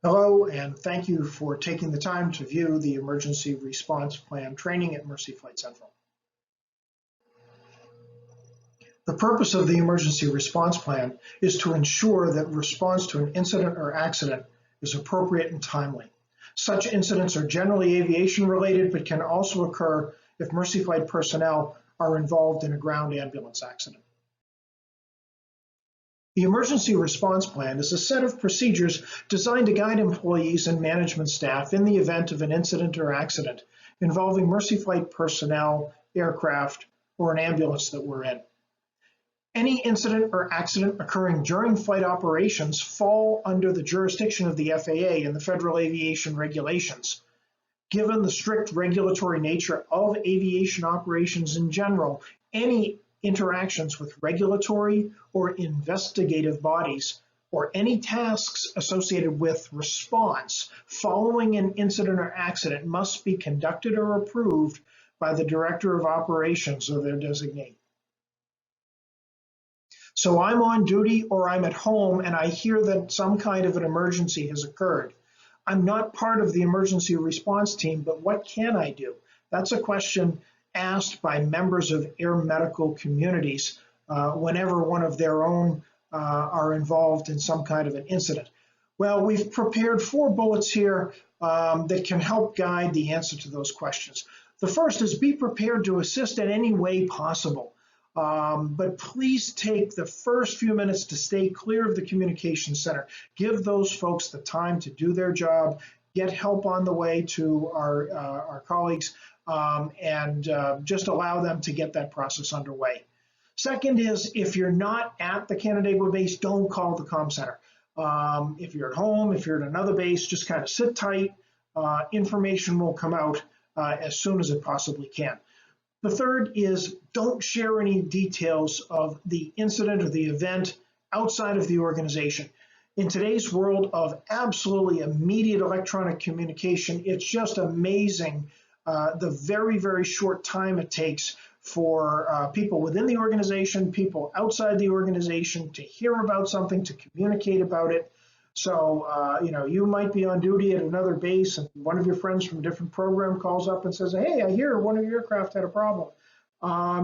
Hello, and thank you for taking the time to view the Emergency Response Plan training at Mercy Flight Central. The purpose of the Emergency Response Plan is to ensure that response to an incident or accident is appropriate and timely. Such incidents are generally aviation related, but can also occur if Mercy Flight personnel are involved in a ground ambulance accident. The Emergency Response Plan is a set of procedures designed to guide employees and management staff in the event of an incident or accident involving Mercy Flight personnel, aircraft, or an ambulance that we're in. Any incident or accident occurring during flight operations fall under the jurisdiction of the FAA and the Federal Aviation Regulations. Given the strict regulatory nature of aviation operations in general, any interactions with regulatory or investigative bodies or any tasks associated with response following an incident or accident must be conducted or approved by the Director of Operations or their designee. So I'm on duty or I'm at home and I hear that some kind of an emergency has occurred. I'm not part of the emergency response team, but what can I do? That's a question asked by members of air medical communities whenever one of their own are involved in some kind of an incident. Well, we've prepared 4 bullets here that can help guide the answer to those questions. The first is be prepared to assist in any way possible. But please take the first few minutes to stay clear of the communication center. Give those folks the time to do their job, get help on the way to our colleagues, and just allow them to get that process underway. Second is, if you're not at the Canandaigua base, don't call the comm center. If you're at home, if you're at another base, just kind of sit tight. Information will come out as soon as it possibly can. The third is don't share any details of the incident or the event outside of the organization. In today's world of absolutely immediate electronic communication, it's just amazing the very, very short time it takes for people within the organization, people outside the organization to hear about something, to communicate about it. So, you might be on duty at another base and one of your friends from a different program calls up and says, hey, I hear one of your aircraft had a problem.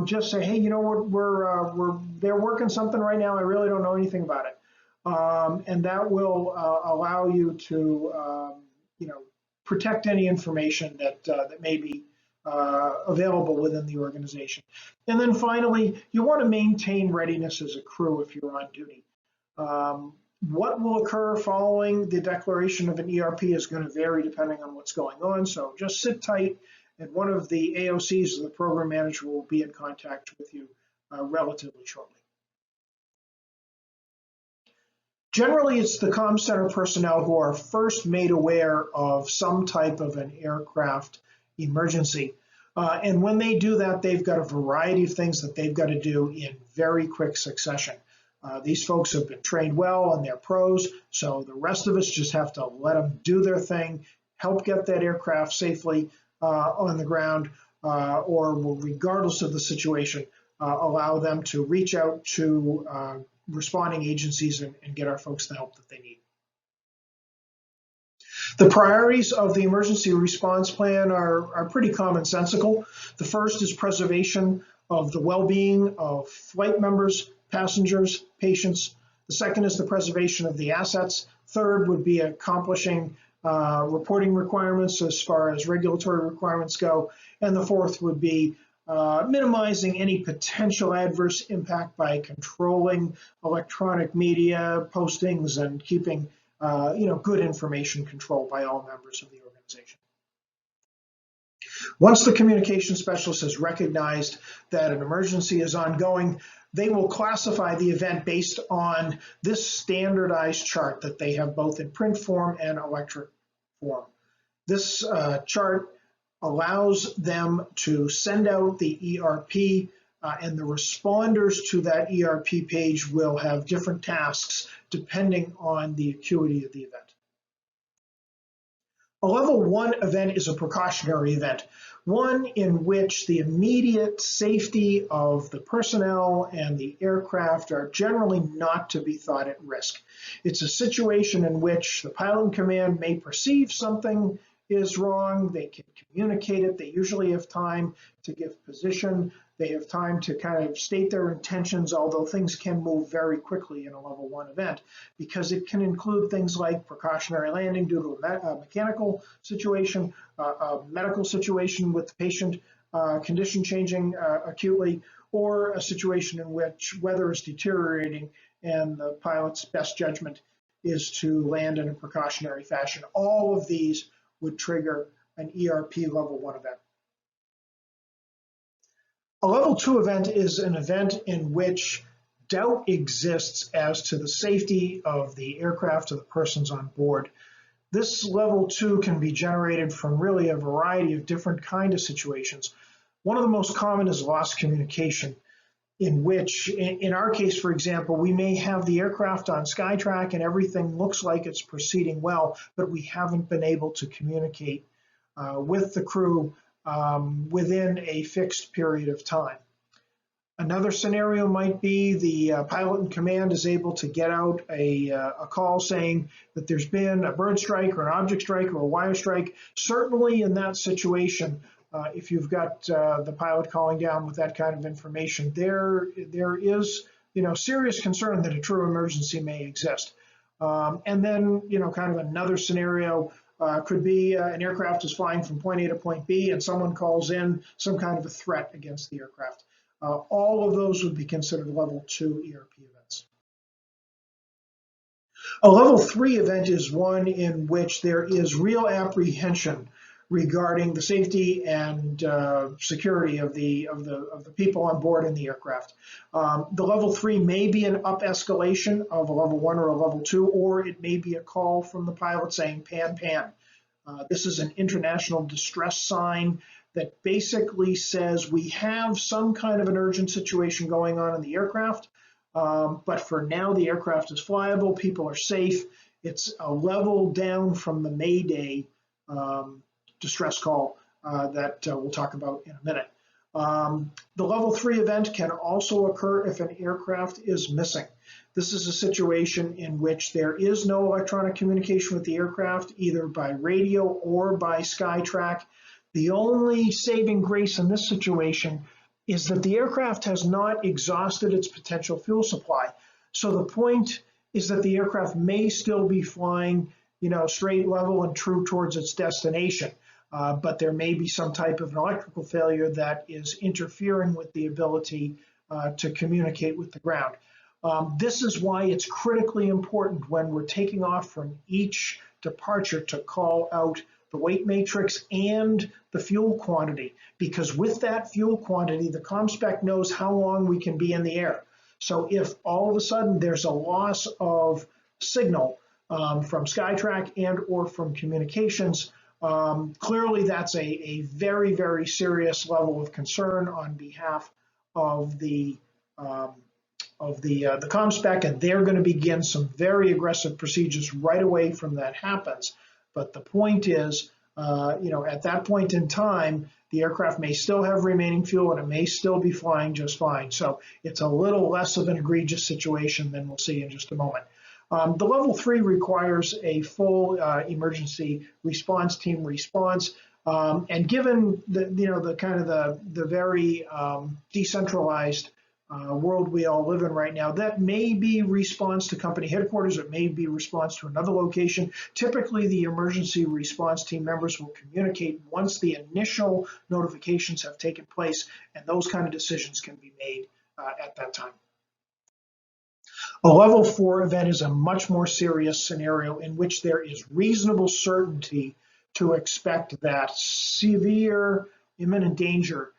Just say, hey, they're working something right now. I really don't know anything about it. And that will allow you to, protect any information that may be available within the organization. And then finally, you want to maintain readiness as a crew if you're on duty. What will occur following the declaration of an ERP is going to vary depending on what's going on. So just sit tight, and one of the AOCs, the program manager, will be in contact with you relatively shortly. Generally, it's the comm center personnel who are first made aware of some type of an aircraft emergency. And when they do that, they've got a variety of things that they've got to do in very quick succession. These folks have been trained well and they're pros, so the rest of us just have to let them do their thing, help get that aircraft safely on the ground, or regardless of the situation, allow them to reach out to responding agencies and get our folks the help that they need. The priorities of the emergency response plan are pretty commonsensical. The first is preservation of the well-being of flight members, passengers, patients. The second is the preservation of the assets. Third would be accomplishing reporting requirements as far as regulatory requirements go. And the fourth would be minimizing any potential adverse impact by controlling electronic media postings and keeping good information control by all members of the organization. Once the communication specialist has recognized that an emergency is ongoing, they will classify the event based on this standardized chart that they have both in print form and electric form. This chart allows them to send out the ERP, and the responders to that ERP page will have different tasks depending on the acuity of the event. A level 1 event is a precautionary event, one in which the immediate safety of the personnel and the aircraft are generally not to be thought at risk. It's a situation in which the pilot in command may perceive something is wrong, they can communicate it, they usually have time to give position, they have time to kind of state their intentions, although things can move very quickly in a level 1 event, because it can include things like precautionary landing due to a mechanical situation, a medical situation with the patient condition changing acutely, or a situation in which weather is deteriorating and the pilot's best judgment is to land in a precautionary fashion. All of these would trigger an ERP level 1 event. A level 2 event is an event in which doubt exists as to the safety of the aircraft or the persons on board. This level 2 can be generated from really a variety of different kind of situations. One of the most common is lost communication, in which, in our case, for example, we may have the aircraft on SkyTrack and everything looks like it's proceeding well, but we haven't been able to communicate with the crew within a fixed period of time. Another scenario might be the pilot in command is able to get out a call saying that there's been a bird strike or an object strike or a wire strike. Certainly in that situation, if you've got the pilot calling down with that kind of information, there is serious concern that a true emergency may exist. And then kind of another scenario could be an aircraft is flying from point A to point B and someone calls in some kind of a threat against the aircraft. All of those would be considered level 2 ERP events. A level 3 event is one in which there is real apprehension regarding the safety and security of the people on board in the aircraft. The level 3 may be an up escalation of a level 1 or a level 2, or it may be a call from the pilot saying pan, pan. This is an international distress sign that basically says we have some kind of an urgent situation going on in the aircraft, but for now the aircraft is flyable, people are safe. It's a level down from the Mayday distress call that we'll talk about in a minute. The level 3 event can also occur if an aircraft is missing. This is a situation in which there is no electronic communication with the aircraft, either by radio or by SkyTrack. The only saving grace in this situation is that the aircraft has not exhausted its potential fuel supply. So the point is that the aircraft may still be flying, straight, level, and true towards its destination. But there may be some type of an electrical failure that is interfering with the ability to communicate with the ground. This is why it's critically important when we're taking off from each departure to call out the weight matrix and the fuel quantity, because with that fuel quantity, the ComSpec knows how long we can be in the air. So if all of a sudden there's a loss of signal from SkyTrack and or from communications, clearly that's a very, very serious level of concern on behalf of the ComSpec, and they're going to begin some very aggressive procedures right away from that happens. But the point is, at that point in time, the aircraft may still have remaining fuel and it may still be flying just fine. So it's a little less of an egregious situation than we'll see in just a moment. The level 3 requires a full emergency response team response. And given the very decentralized world we all live in right now, that may be response to company headquarters, it may be response to another location. Typically, the emergency response team members will communicate once the initial notifications have taken place, and those kind of decisions can be made at that time. A level 4 event is a much more serious scenario in which there is reasonable certainty to expect that severe imminent danger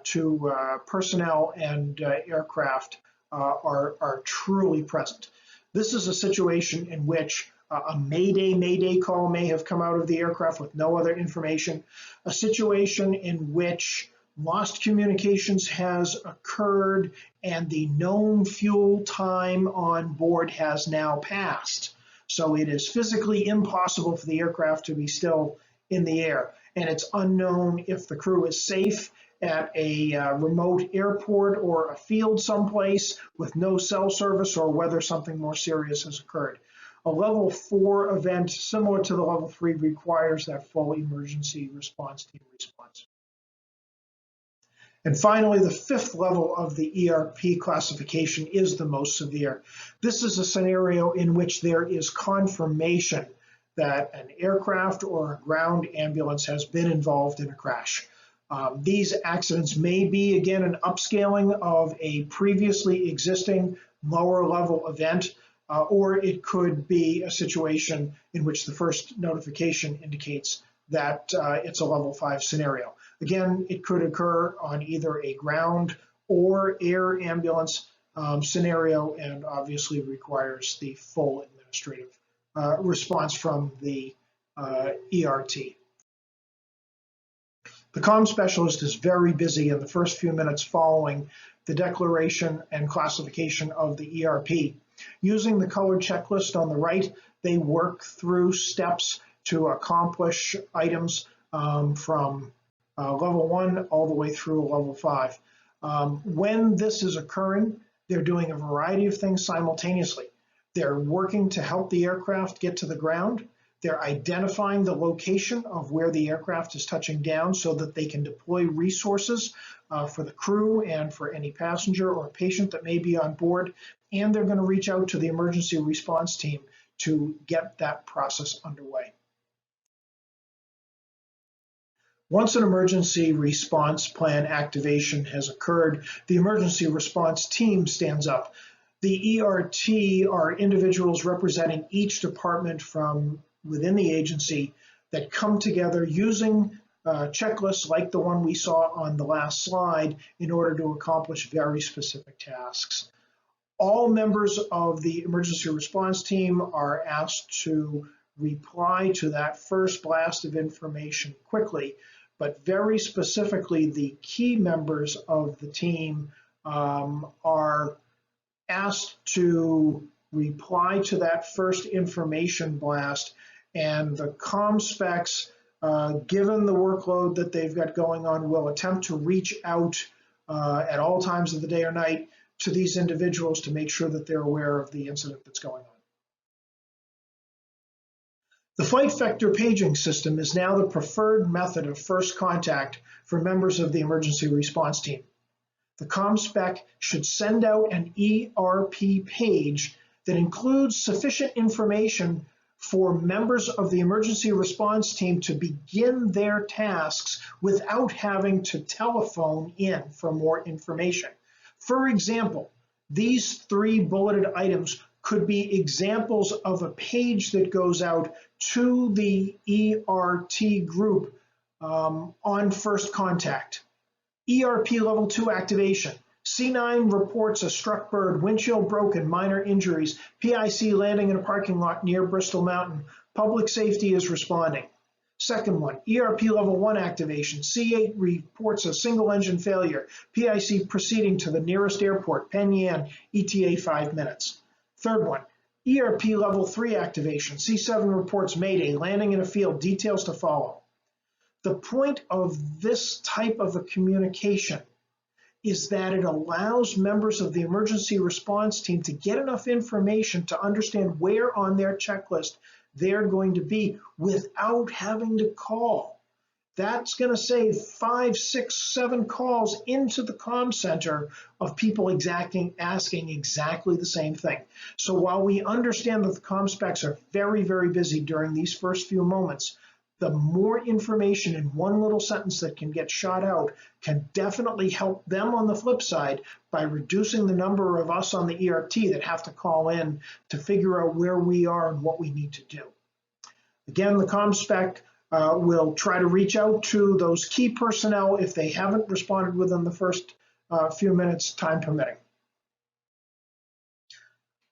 to personnel and aircraft are truly present. This is a situation in which a Mayday call may have come out of the aircraft with no other information, a situation in which lost communications has occurred and the known fuel time on board has now passed. So it is physically impossible for the aircraft to be still in the air. And it's unknown if the crew is safe at a remote airport or a field someplace with no cell service, or whether something more serious has occurred. A level 4 event similar to the level 3 requires that full emergency response team response. And finally, the 5th level of the ERP classification is the most severe. This is a scenario in which there is confirmation that an aircraft or a ground ambulance has been involved in a crash. These accidents may be, again, an upscaling of a previously existing lower level event, or it could be a situation in which the first notification indicates that it's a level 5 scenario. Again, it could occur on either a ground or air ambulance scenario, and obviously requires the full administrative response from the ERT. The comm specialist is very busy in the first few minutes following the declaration and classification of the ERP. Using the colored checklist on the right, they work through steps to accomplish items from level 1 all the way through level 5. When this is occurring, they're doing a variety of things simultaneously. They're working to help the aircraft get to the ground. They're identifying the location of where the aircraft is touching down so that they can deploy resources for the crew and for any passenger or patient that may be on board. And they're going to reach out to the emergency response team to get that process underway. Once an emergency response plan activation has occurred, the emergency response team stands up. The ERT are individuals representing each department from within the agency that come together using checklists like the one we saw on the last slide in order to accomplish very specific tasks. All members of the emergency response team are asked to reply to that first blast of information quickly, but very specifically, the key members of the team are asked to reply to that first information blast, and the comm specs, given the workload that they've got going on, will attempt to reach out at all times of the day or night to these individuals to make sure that they're aware of the incident that's going on. The flight vector paging system is now the preferred method of first contact for members of the emergency response team. The comm spec should send out an ERP page that includes sufficient information for members of the emergency response team to begin their tasks without having to telephone in for more information. For example, these 3 bulleted items could be examples of a page that goes out to the ERT group on first contact. ERP level 2 activation. C9 reports a struck bird, windshield broken, minor injuries, PIC landing in a parking lot near Bristol Mountain. Public safety is responding. Second one, ERP level 1 activation. C8 reports a single engine failure, PIC proceeding to the nearest airport, Penn Yan, ETA 5 minutes. Third one, ERP level 3 activation. C7 reports Mayday, landing in a field, details to follow. The point of this type of a communication is that it allows members of the emergency response team to get enough information to understand where on their checklist they're going to be without having to call. That's going to save 5, 6, 7 calls into the comm center of people asking exactly the same thing. So while we understand that the comm specs are very, very busy during these first few moments, the more information in one little sentence that can get shot out can definitely help them on the flip side by reducing the number of us on the ERT that have to call in to figure out where we are and what we need to do. Again, the comm spec will try to reach out to those key personnel if they haven't responded within the first few minutes, time permitting.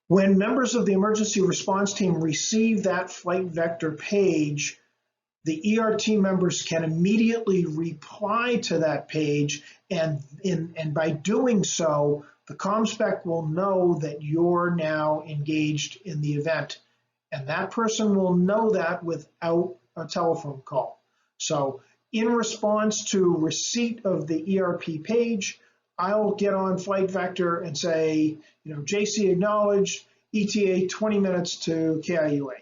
When members of the emergency response team receive that flight vector page, the ERT members can immediately reply to that page, and by doing so, the comm spec will know that you're now engaged in the event. and that person will know that without a telephone call. So in response to receipt of the ERP page, I'll get on Flight Vector and say, JC acknowledged, ETA 20 minutes to KIUA.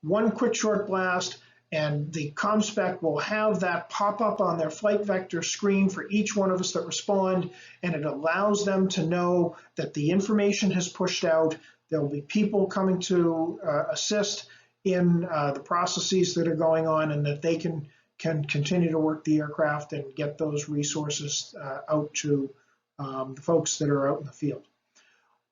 One quick short blast, and the ComSpec will have that pop up on their Flight Vector screen for each one of us that respond, and it allows them to know that the information has pushed out. There will be people coming to assist in the processes that are going on, and that they can continue to work the aircraft and get those resources out to the folks that are out in the field.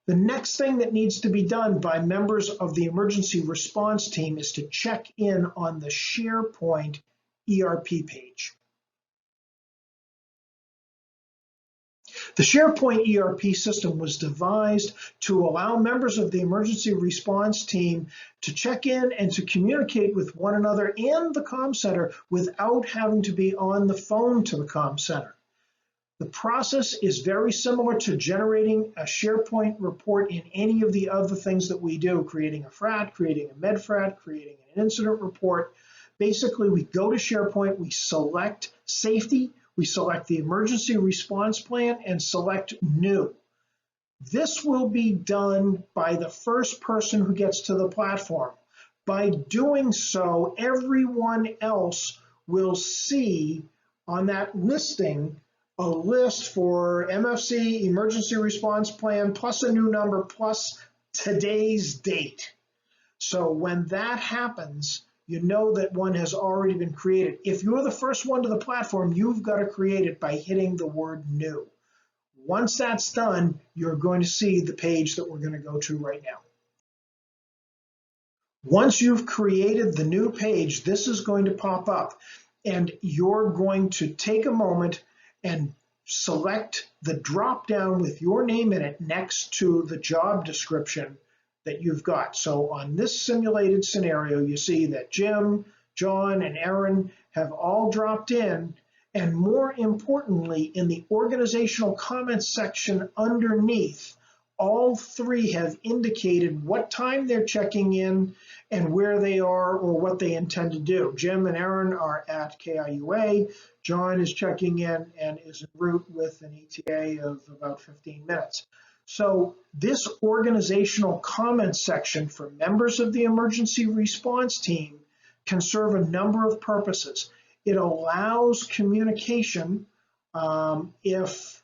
The next thing that needs to be done by members of the emergency response team is to check in on the SharePoint ERP page. The SharePoint ERP system was devised to allow members of the emergency response team to check in and to communicate with one another and the comm center without having to be on the phone to the comm center. The process is very similar to generating a SharePoint report in any of the other things that we do, creating a FRAT, creating a MedFRAT, creating an incident report. Basically, we go to SharePoint, we select safety, we select the emergency response plan, and select new. This will be done by the first person who gets to the platform. By doing so, everyone else will see on that listing a list for MFC, emergency response plan, plus a new number, plus today's date. So when that happens, you know that one has already been created. If you're the first one to the platform, you've got to create it by hitting the word new. Once that's done, you're going to see the page that we're going to go to right now. Once you've created the new page, this is going to pop up, and you're going to take a moment and select the drop down with your name in it next to the job description that you've got. So on this simulated scenario, you see that Jim, John, and Aaron have all dropped in, and more importantly, in the organizational comments section underneath, all three have indicated what time they're checking in and where they are or what they intend to do. Jim and Aaron are at KIUA. John is checking in and is en route with an ETA of about 15 minutes. So this organizational comments section for members of the emergency response team can serve a number of purposes. It allows communication if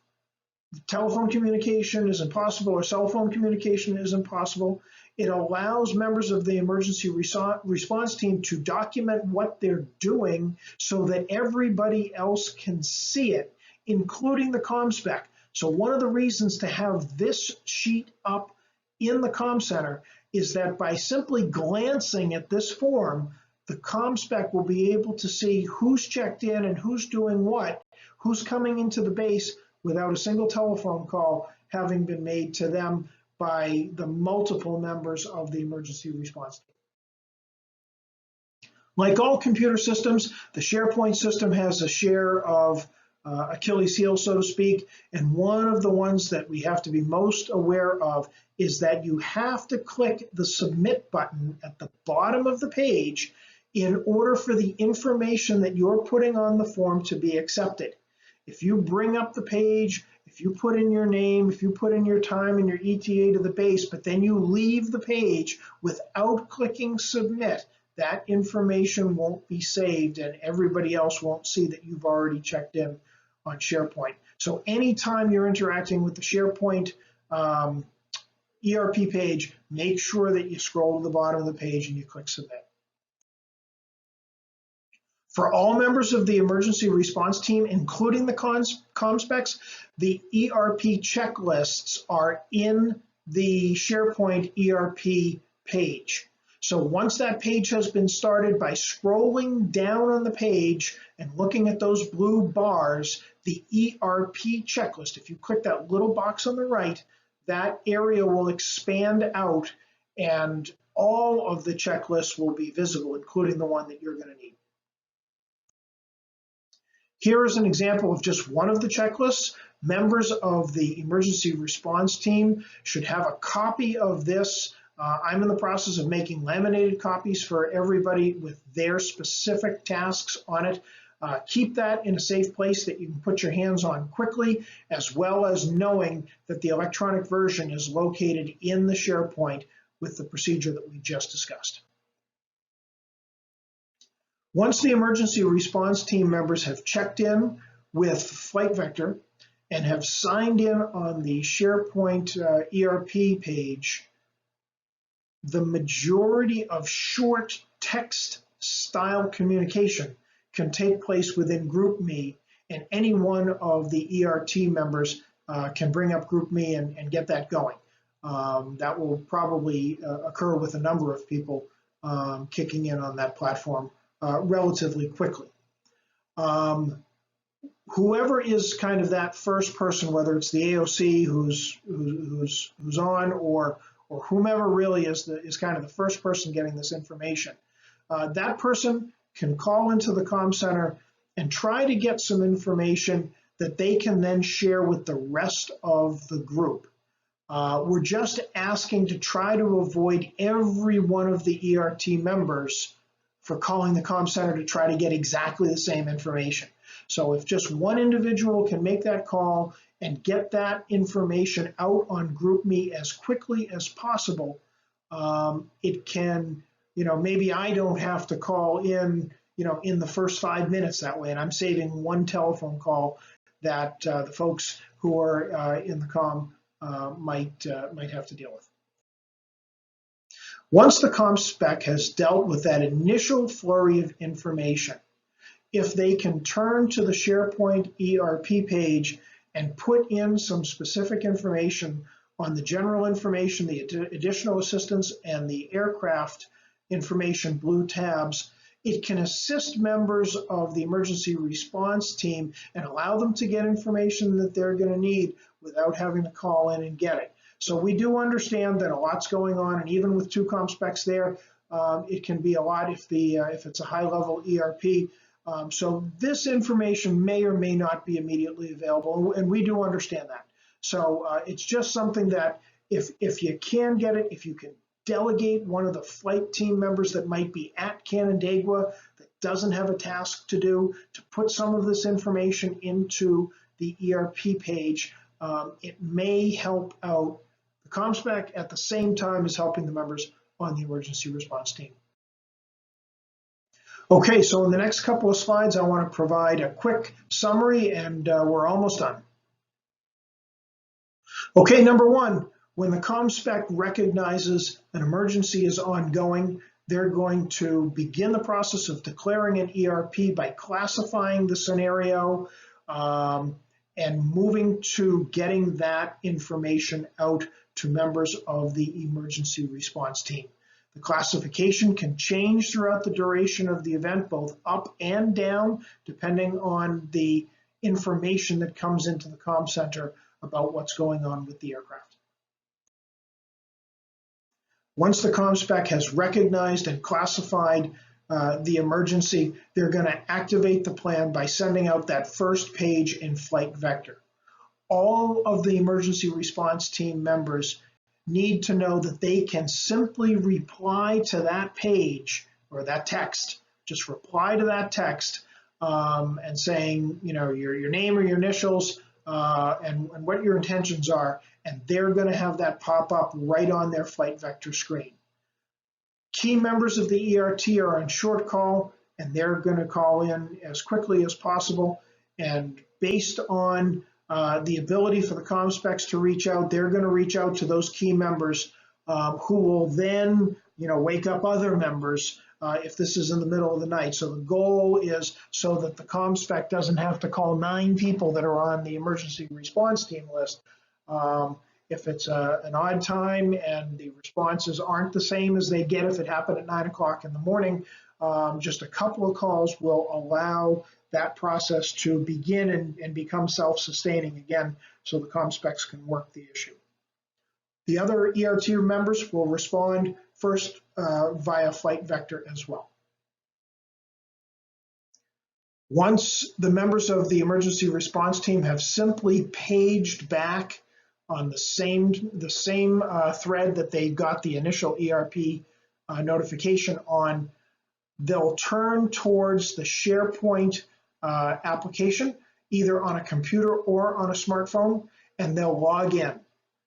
telephone communication is impossible or cell phone communication is impossible. It allows members of the emergency response team to document what they're doing so that everybody else can see it, including the ComSpec. So one of the reasons to have this sheet up in the comm center is that by simply glancing at this form, the ComSpec will be able to see who's checked in and who's doing what, who's coming into the base without a single telephone call having been made to them by the multiple members of the emergency response team. Like all computer systems, the SharePoint system has a share of Achilles heel, so to speak, and one of the ones that we have to be most aware of is that you have to click the submit button at the bottom of the page in order for the information that you're putting on the form to be accepted. If you bring up the page, if you put in your name, if you put in your time and your ETA to the base, but then you leave the page without clicking submit, that information won't be saved and everybody else won't see that you've already checked in on SharePoint. So anytime you're interacting with the SharePoint ERP page, make sure that you scroll to the bottom of the page and you click submit. For all members of the emergency response team, including the ComSpecs, the ERP checklists are in the SharePoint ERP page. So once that page has been started, by scrolling down on the page and looking at those blue bars, the ERP checklist, if you click that little box on the right, that area will expand out and all of the checklists will be visible, including the one that you're going to need. Here is an example of just one of the checklists. Members of the emergency response team should have a copy of this I'm in the process of making laminated copies for everybody with their specific tasks on it. Keep that in a safe place that you can put your hands on quickly, as well as knowing that the electronic version is located in the SharePoint with the procedure that we just discussed. Once the emergency response team members have checked in with FlightVector and have signed in on the SharePoint ERP page, the majority of short text style communication can take place within GroupMe, and any one of the ERT members can bring up GroupMe and get that going. That will probably occur with a number of people kicking in on that platform relatively quickly. Whoever is kind of that first person, whether it's the AOC who's on, or whomever really is kind of the first person getting this information, that person can call into the comm center and try to get some information that they can then share with the rest of the group. We're just asking to try to avoid every one of the ERT members for calling the comm center to try to get exactly the same information. So if just one individual can make that call and get that information out on GroupMe as quickly as possible, it can, maybe I don't have to call in, in the first 5 minutes that way, and I'm saving one telephone call that the folks who are in the comm might have to deal with. Once the comm spec has dealt with that initial flurry of information, if they can turn to the SharePoint ERP page and put in some specific information on the general information, the additional assistance, and the aircraft information blue tabs, it can assist members of the emergency response team and allow them to get information that they're going to need without having to call in and get it. So we do understand that a lot's going on, and even with two comm specs there, it can be a lot if it's a high-level ERP. So this information may or may not be immediately available, and we do understand that. So it's just something that if you can get it, if you can delegate one of the flight team members that might be at Canandaigua that doesn't have a task to do, to put some of this information into the ERP page, it may help out the CommSpec at the same time as helping the members on the emergency response team. Okay, so in the next couple of slides, I want to provide a quick summary, and we're almost done. Okay, number one, when the CommSpec recognizes an emergency is ongoing, they're going to begin the process of declaring an ERP by classifying the scenario and moving to getting that information out to members of the emergency response team. The classification can change throughout the duration of the event, both up and down, depending on the information that comes into the comm center about what's going on with the aircraft. Once the CommSpec has recognized and classified the emergency, they're going to activate the plan by sending out that first page in FlightVector. All of the emergency response team members need to know that they can simply reply to that page or that text, just reply to that text and saying, your name or your initials and what your intentions are, and they're going to have that pop up right on their FlightVector screen. Key members of the ERT are on short call, and they're going to call in as quickly as possible, and based on the ability for the CommSpecs to reach out, they're going to reach out to those key members who will then, wake up other members if this is in the middle of the night. So the goal is so that the CommSpec doesn't have to call 9 people that are on the emergency response team list. If it's an odd time and the responses aren't the same as they get if it happened at 9 o'clock in the morning, just a couple of calls will allow that process to begin and become self-sustaining again, so the CommSpecs can work the issue. The other ERT members will respond first via FlightVector as well. Once the members of the emergency response team have simply paged back on the same thread that they got the initial ERP notification on, they'll turn towards the SharePoint application, either on a computer or on a smartphone, and they'll log in.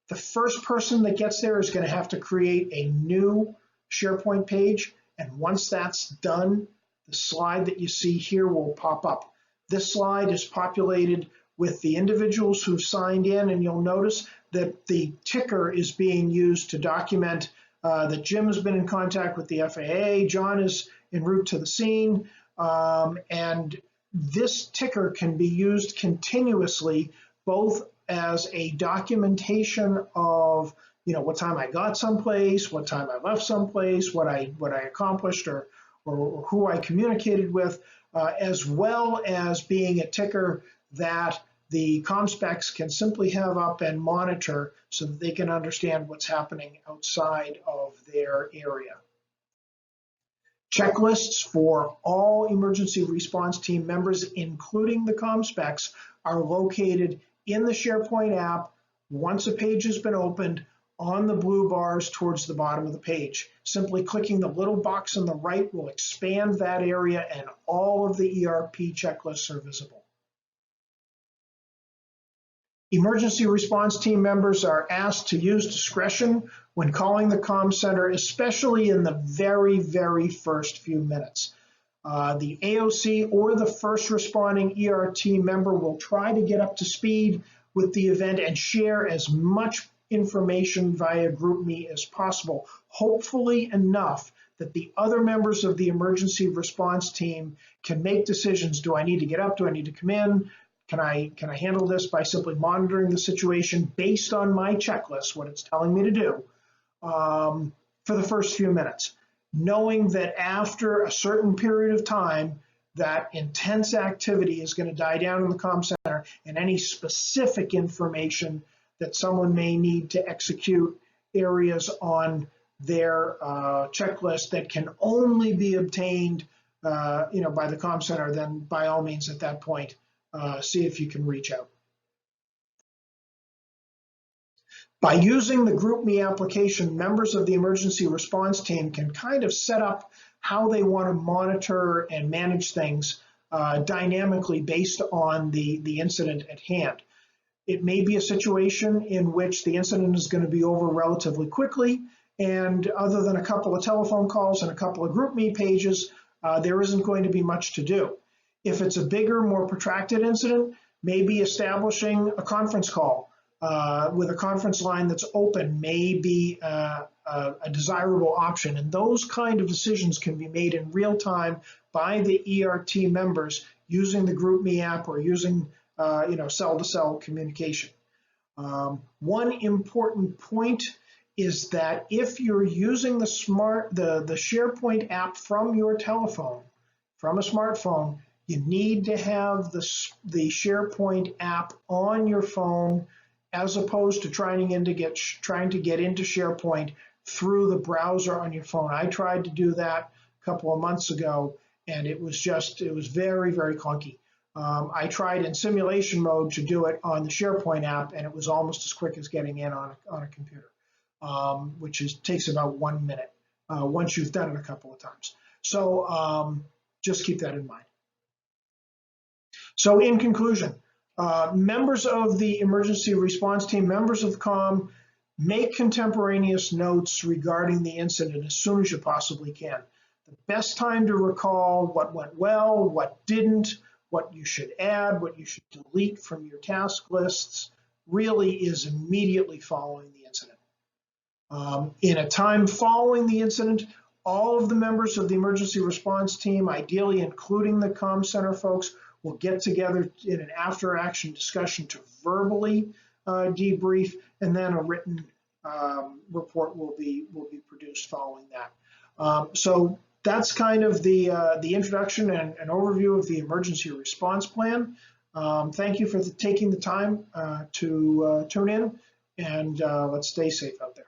The first person that gets there is going to have to create a new SharePoint page, and once that's done, the slide that you see here will pop up. This slide is populated with the individuals who've signed in, and you'll notice that the ticker is being used to document that Jim has been in contact with the FAA, John is en route to the scene, and this ticker can be used continuously, both as a documentation of, you know, what time I got someplace, what time I left someplace, what I accomplished, or who I communicated with, as well as being a ticker that the ComSpecs can simply have up and monitor so that they can understand what's happening outside of their area. Checklists for all emergency response team members, including the ComSpecs, are located in the SharePoint app once a page has been opened on the blue bars towards the bottom of the page. Simply clicking the little box on the right will expand that area, and all of the ERP checklists are visible. Emergency response team members are asked to use discretion when calling the comm center, especially in the very, very first few minutes. The AOC or the first responding ERT member will try to get up to speed with the event and share as much information via GroupMe as possible, hopefully enough that the other members of the emergency response team can make decisions. Do I need to get up? Do I need to come in? Can I handle this by simply monitoring the situation based on my checklist, what it's telling me to do, for the first few minutes, knowing that after a certain period of time, that intense activity is going to die down in the comm center, and any specific information that someone may need to execute areas on their checklist that can only be obtained by the comm center, then by all means at that point, see if you can reach out. By using the GroupMe application, members of the emergency response team can kind of set up how they want to monitor and manage things dynamically based on the incident at hand. It may be a situation in which the incident is going to be over relatively quickly, and other than a couple of telephone calls and a couple of GroupMe pages, there isn't going to be much to do. If it's a bigger, more protracted incident, maybe establishing a conference call with a conference line that's open may be a desirable option. And those kind of decisions can be made in real time by the ERT members using the GroupMe app or using cell-to-cell communication. One important point is that if you're using the SharePoint app from your telephone, from a smartphone, you need to have the SharePoint app on your phone, as opposed to trying to get into SharePoint through the browser on your phone. I tried to do that a couple of months ago, and it was very, very clunky. I tried in simulation mode to do it on the SharePoint app, and it was almost as quick as getting in on a computer, which takes about 1 minute once you've done it a couple of times. So just keep that in mind. So in conclusion, members of the emergency response team, members of COM, make contemporaneous notes regarding the incident as soon as you possibly can. The best time to recall what went well, what didn't, what you should add, what you should delete from your task lists, really is immediately following the incident. In a time following the incident, all of the members of the emergency response team, ideally including the comm center folks, will get together in an after-action discussion to verbally debrief, and then a written report will be produced following that. So that's kind of the introduction and an overview of the emergency response plan. Thank you for taking the time to tune in, and let's stay safe out there.